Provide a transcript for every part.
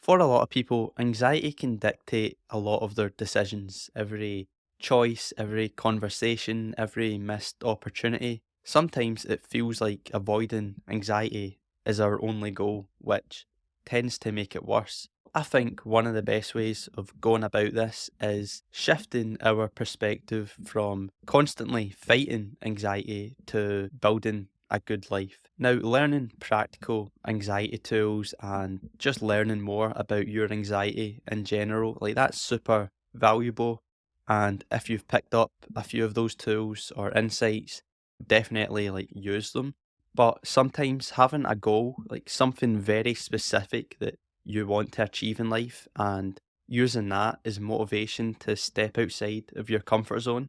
For a lot of people, anxiety can dictate a lot of their decisions. Every choice, every conversation, every missed opportunity. Sometimes it feels like avoiding anxiety is our only goal, which tends to make it worse. I think one of the best ways of going about this is shifting our perspective from constantly fighting anxiety to building a good life. Now, learning practical anxiety tools and just learning more about your anxiety in general, like that's super valuable. And if you've picked up a few of those tools or insights, definitely like use them. But sometimes having a goal, like something very specific that you want to achieve in life, and using that as motivation to step outside of your comfort zone.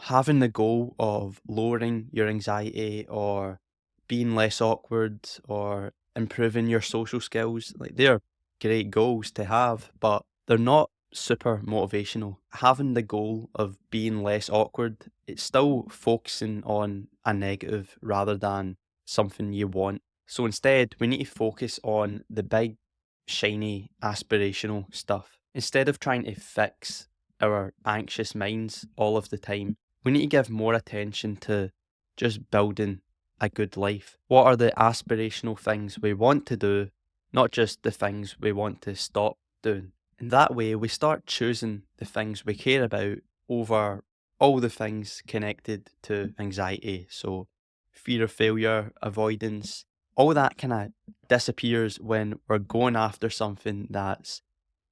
Having the goal of lowering your anxiety or being less awkward or improving your social skills, like they're great goals to have, but they're not super motivational. Having the goal of being less awkward, it's still focusing on a negative rather than something you want. So instead, we need to focus on the big, shiny, aspirational stuff. Instead of trying to fix our anxious minds all of the time, we need to give more attention to just building a good life. What are the aspirational things we want to do, not just the things we want to stop doing? And that way, we start choosing the things we care about over all the things connected to anxiety. So, fear of failure, avoidance, all that kind of disappears when we're going after something that's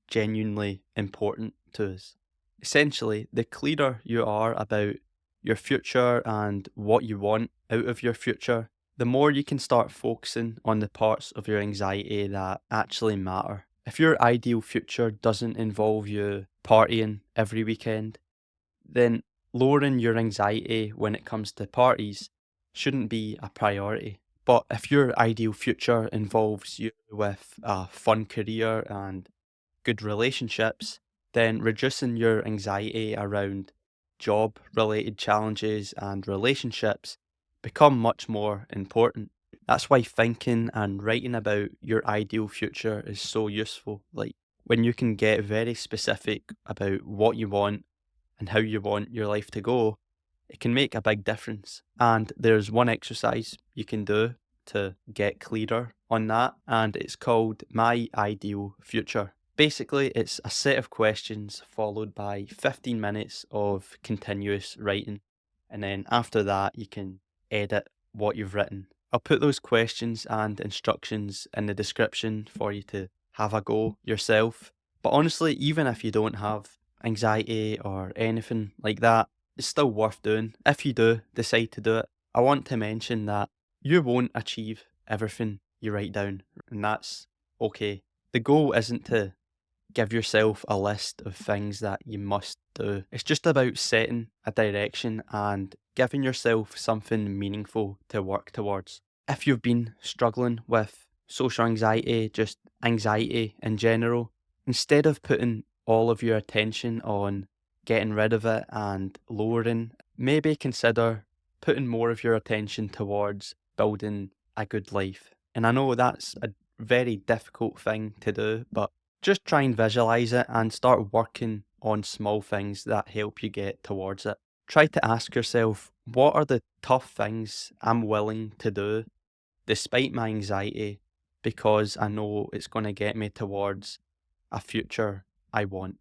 genuinely important to us. Essentially, the clearer you are about your future and what you want out of your future, the more you can start focusing on the parts of your anxiety that actually matter. If your ideal future doesn't involve you partying every weekend, then lowering your anxiety when it comes to parties shouldn't be a priority. But if your ideal future involves you with a fun career and good relationships, then reducing your anxiety around job related challenges and relationships become much more important. That's why thinking and writing about your ideal future is so useful. Like when you can get very specific about what you want and how you want your life to go, it can make a big difference. And there's one exercise you can do to get clearer on that, and it's called My Ideal Future. Basically, it's a set of questions followed by 15 minutes of continuous writing. And then after that, you can edit what you've written. I'll put those questions and instructions in the description for you to have a go yourself. But honestly, even if you don't have anxiety or anything like that, it's still worth doing. If you do decide to do it, I want to mention that you won't achieve everything you write down, and that's okay. The goal isn't to give yourself a list of things that you must do. It's just about setting a direction and giving yourself something meaningful to work towards. If you've been struggling with social anxiety, just anxiety in general, instead of putting all of your attention on getting rid of it and lowering, maybe consider putting more of your attention towards building a good life. And I know that's a very difficult thing to do, but just try and visualize it and start working on small things that help you get towards it. Try to ask yourself, what are the tough things I'm willing to do despite my anxiety because I know it's going to get me towards a future I want?